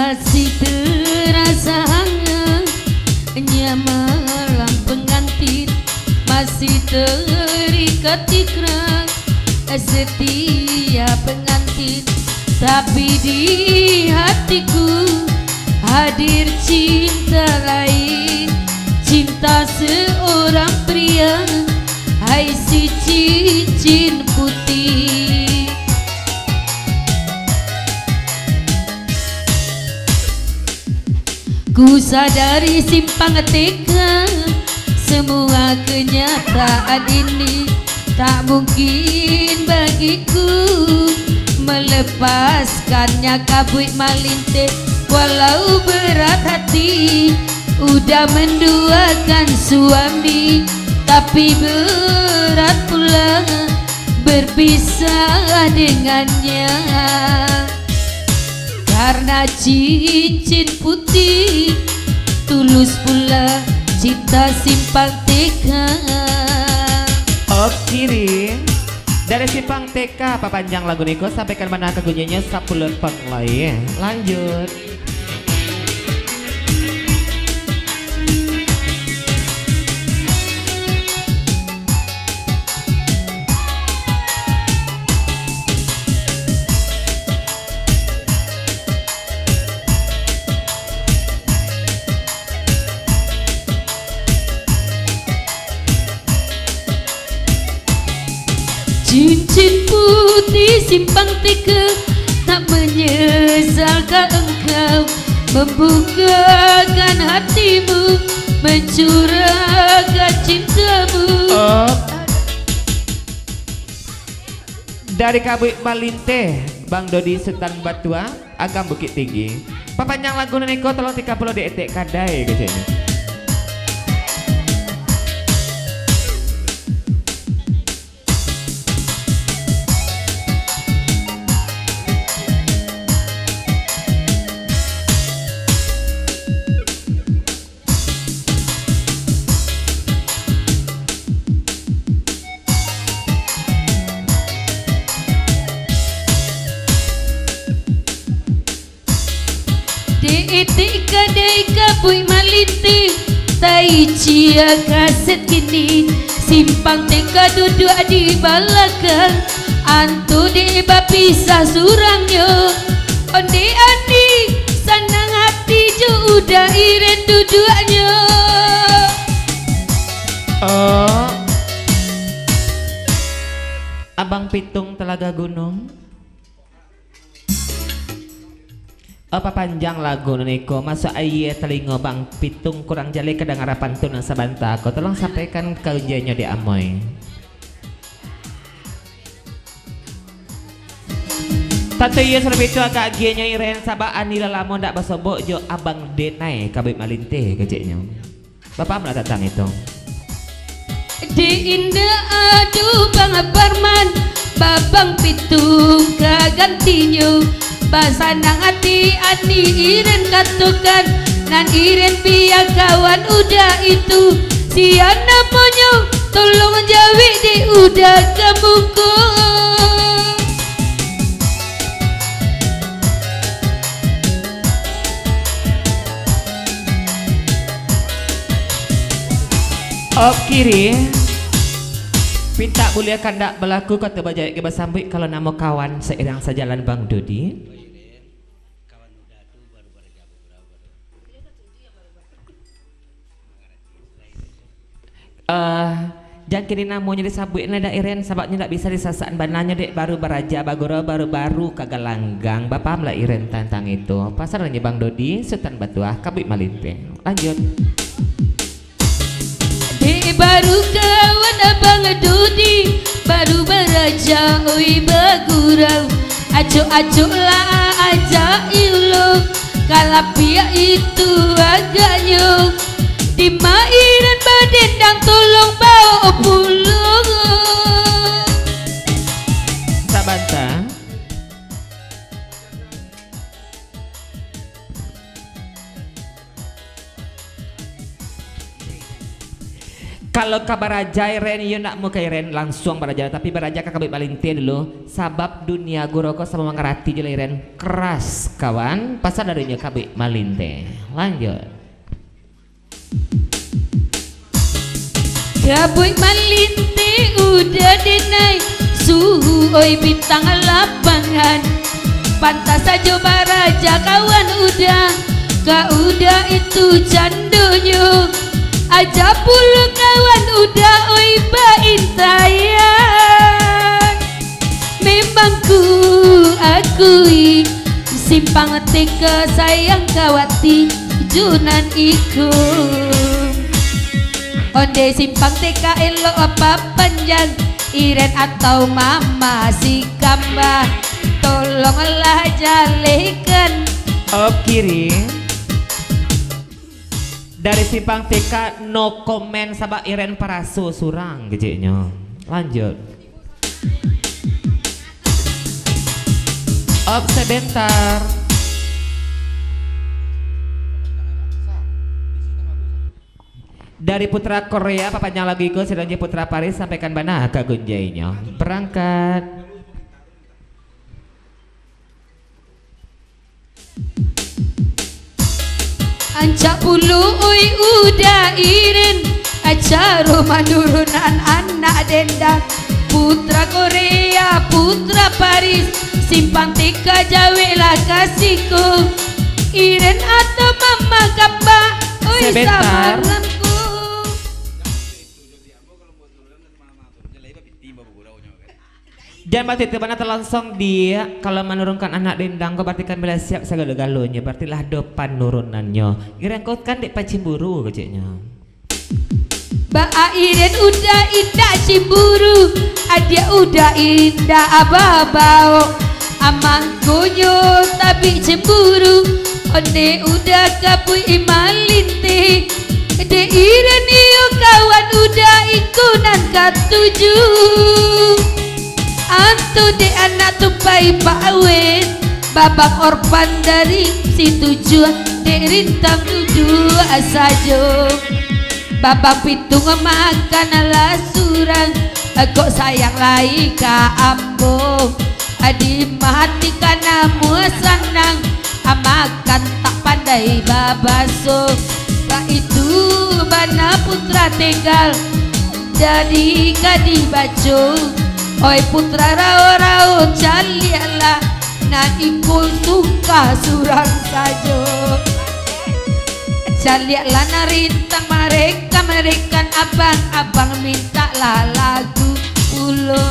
masih terasa hangat, malam pengantin masih terikat ikrar setia pengantin. Tapi di hatiku hadir cinta lain, cinta seorang pria, hai si cincin putih. Ku sadari simpang teka, semua kenyataan ini tak mungkin bagiku melepaskannya kabut malinte. Walau berat hati udah menduakan suami, tapi berat pula berpisah dengannya. Karena cincin putih, tulus pula cinta simpang teka. Oh kiri dari simpang teka apa panjang lagu niko sampaikan mana kegunyinya 10 penglai. Lanjut. Cincin putih simpang teka, tak menyesalkan engkau membukakan hatimu, mencurahkan cintamu. Dari Kabut Malinte, Bang Dodi Sultan Batua, Agam Bukit Tinggi. Papanjang lagu niko tolong 30 detik kadai kecilnya. Detik kadai Kabut Malinte, tai cia kaset kini, simpang teka duduk di belakang, antu de bapisah surangnya. Onde andi senang hati jo udah iren duduknya. Abang Pitung Telaga Gunung. Apa panjang lagu niko masuk aye telingo Bang Pitung kurang jali kadang harapan tuna sabanta aku tolong sampaikan kerjanya di Amoy. Tante iya serba itu agak agianya iren sabak anila lamo ndak basobok jo Abang Denai Kabut Malinte keceknya. Bapak mana datang itu? Di indah aduh Bang Parman, Babang Pitung kagantinya. Basanang hati ani iren katukan, nan iren biar kawan udah itu. Siana ponyo tolong jawi di udah kamuku. Op kiri Pinta boleh kandak berlaku kata bajai ke basambut kalau nama kawan seirang sejalan Bang Dodi. Jangan kini namanya disabut nada iren sabaknya tak bisa disasaan bananya dek baru beraja baru kagalanggang bapak mela iren tentang itu pasarnya Bang Dodi Sultan Batuah Kabut Malinte. Lanjut. Dek baru kawan Abang Dodi baru beraja oi bagurau, acuk lah aja ilu kalapia itu agaknya. Di mairan badendang tolong bawa pulang. Sabanta. Kalau ke baraja Iren yo nak mau ke Iren langsung baraja tapi baraja ke kabit balinte dulu sabab dunia guroko sama mengerti jela Iren keras kawan pasal darinya kabit malinte. Lanjut. Kabit malinte udah denai suhu oi bintang lapangan pantas saja baraja kawan udah udah itu candunya aja puluh kawan udah oi bain sayang memang ku akui simpang teka sayang kawati junan iku onde simpang teka elok apa panjang Iren atau mama si kambah tolonglah jalekan kiri dari simpang TK no komen sabak Iren parasu surang gejeknya. Lanjut. Sebentar. Dari putra Korea papanya lagi ikut sedangnya putra Paris sampaikan bana ke gunjainya berangkat. Ancak bulu ui udah Iren acara manurunan anak dendang putra Korea putra Paris simpang tika jawelah kasihku Iren atau mama kapa ui samaranku. Dan berarti mana terlangsung dia kalau menurunkan anak dendang kau berarti kan bila siap segala-galanya berarti lah depan nurunannya Iren kau kan dek pacimburu keciknya Ba Iren udah indah cimburu adia udah indah ababao amang gonyo tapi cemburu onde udah kapui imalinte de Iren iyo kawan udah ikunan katuju Antu de anak tupai pawen babak orpan dari si tujuan de rintang dua saja babak pitung makan ala surang kok sayang lai ka ambo adi mati kana muasanang amakan tak pandai babaso ba itu bana putra tinggal jadi gadis baco oi putra rao-rao calialah na ikul suka surang sajo calialah na rintang mereka abang-abang minta lah lagu ulo